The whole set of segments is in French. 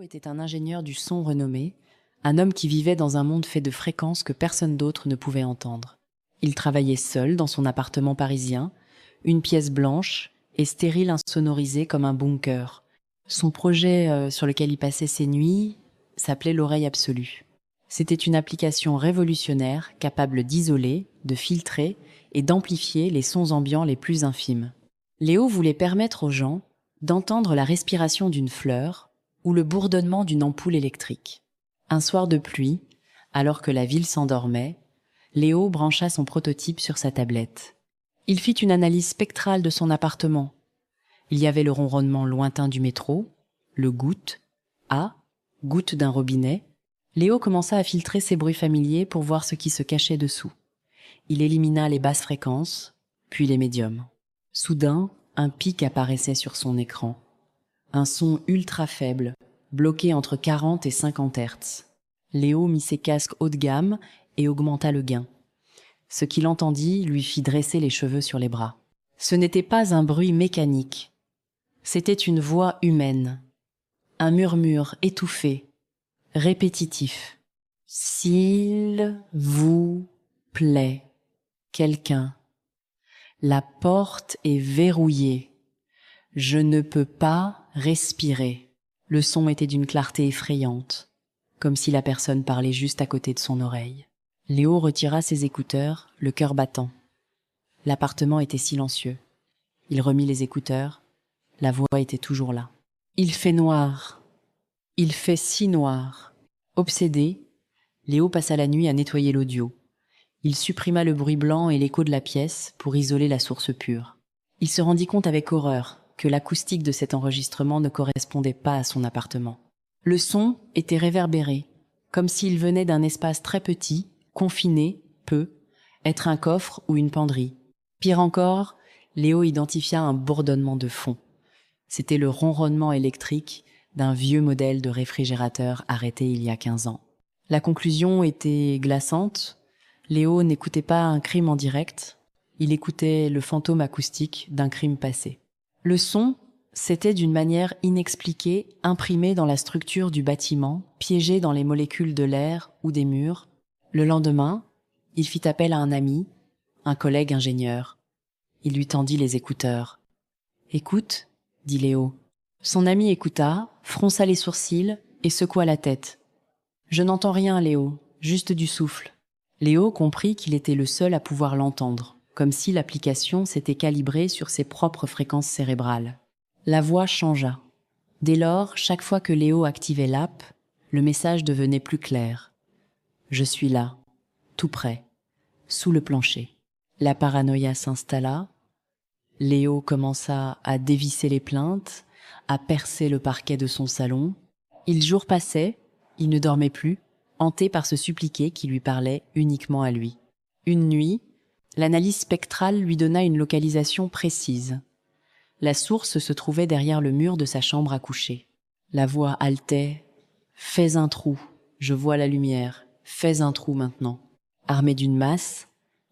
était un ingénieur du son renommé, un homme qui vivait dans un monde fait de fréquences que personne d'autre ne pouvait entendre. Il travaillait seul dans son appartement parisien, une pièce blanche et stérile insonorisée comme un bunker. Son projet sur lequel il passait ses nuits s'appelait l'oreille absolue. C'était une application révolutionnaire capable d'isoler, de filtrer et d'amplifier les sons ambiants les plus infimes. Léo voulait permettre aux gens d'entendre la respiration d'une fleur ou le bourdonnement d'une ampoule électrique. Un soir de pluie, alors que la ville s'endormait, Léo brancha son prototype sur sa tablette. Il fit une analyse spectrale de son appartement. Il y avait le ronronnement lointain du métro, le goutte d'un robinet. Léo commença à filtrer ces bruits familiers pour voir ce qui se cachait dessous. Il élimina les basses fréquences, puis les médiums. Soudain, un pic apparaissait sur son écran. Un son ultra faible, bloqué entre 40 et 50 Hz. Léo mit ses casques haut de gamme et augmenta le gain. Ce qu'il entendit lui fit dresser les cheveux sur les bras. Ce n'était pas un bruit mécanique. C'était une voix humaine. Un murmure étouffé, répétitif. « S'il vous plaît, quelqu'un. La porte est verrouillée. Je ne peux pas respirer. » Le son était d'une clarté effrayante, comme si la personne parlait juste à côté de son oreille. Léo retira ses écouteurs, le cœur battant. L'appartement était silencieux. Il remit les écouteurs. La voix était toujours là. « Il fait noir. Il fait si noir. » Obsédé, Léo passa la nuit à nettoyer l'audio. Il supprima le bruit blanc et l'écho de la pièce pour isoler la source pure. Il se rendit compte avec horreur que l'acoustique de cet enregistrement ne correspondait pas à son appartement. Le son était réverbéré, comme s'il venait d'un espace très petit, confiné, être un coffre ou une penderie. Pire encore, Léo identifia un bourdonnement de fond. C'était le ronronnement électrique d'un vieux modèle de réfrigérateur arrêté il y a 15 ans. La conclusion était glaçante. Léo n'écoutait pas un crime en direct, il écoutait le fantôme acoustique d'un crime passé. Le son, c'était d'une manière inexpliquée, imprimé dans la structure du bâtiment, piégé dans les molécules de l'air ou des murs. Le lendemain, il fit appel à un ami, un collègue ingénieur. Il lui tendit les écouteurs. « Écoute », dit Léo. Son ami écouta, fronça les sourcils et secoua la tête. « Je n'entends rien, Léo, juste du souffle. » Léo comprit qu'il était le seul à pouvoir l'entendre, comme si l'application s'était calibrée sur ses propres fréquences cérébrales. La voix changea. Dès lors, chaque fois que Léo activait l'app, le message devenait plus clair. « Je suis là, tout près, sous le plancher. » La paranoïa s'installa. Léo commença à dévisser les plinthes, à percer le parquet de son salon. Les jours passaient, il ne dormait plus, hanté par ce suppliqué qui lui parlait uniquement à lui. Une nuit, l'analyse spectrale lui donna une localisation précise. La source se trouvait derrière le mur de sa chambre à coucher. La voix haletait « Fais un trou, je vois la lumière, fais un trou maintenant. » Armé d'une masse,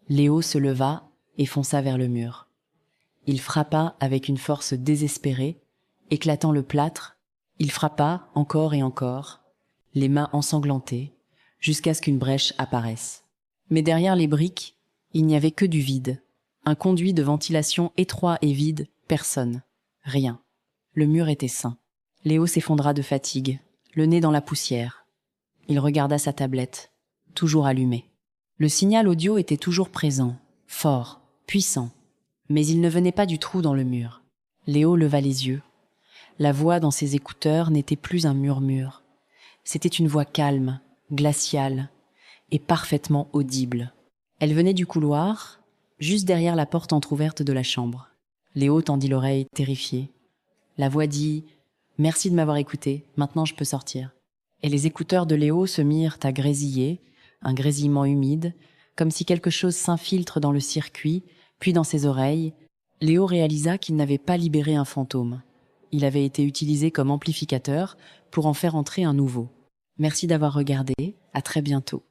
Léo se leva et fonça vers le mur. Il frappa avec une force désespérée, éclatant le plâtre. Il frappa encore et encore, les mains ensanglantées, jusqu'à ce qu'une brèche apparaisse. Mais derrière les briques, il n'y avait que du vide. Un conduit de ventilation étroit et vide, personne. Rien. Le mur était sain. Léo s'effondra de fatigue, le nez dans la poussière. Il regarda sa tablette, toujours allumée. Le signal audio était toujours présent, fort, puissant. Mais il ne venait pas du trou dans le mur. Léo leva les yeux. La voix dans ses écouteurs n'était plus un murmure. C'était une voix calme, glaciale et parfaitement audible. Elle venait du couloir, juste derrière la porte entr'ouverte de la chambre. Léo tendit l'oreille, terrifié. La voix dit « Merci de m'avoir écouté, maintenant je peux sortir ». Et les écouteurs de Léo se mirent à grésiller, un grésillement humide, comme si quelque chose s'infiltre dans le circuit, puis dans ses oreilles. Léo réalisa qu'il n'avait pas libéré un fantôme. Il avait été utilisé comme amplificateur pour en faire entrer un nouveau. Merci d'avoir regardé, à très bientôt.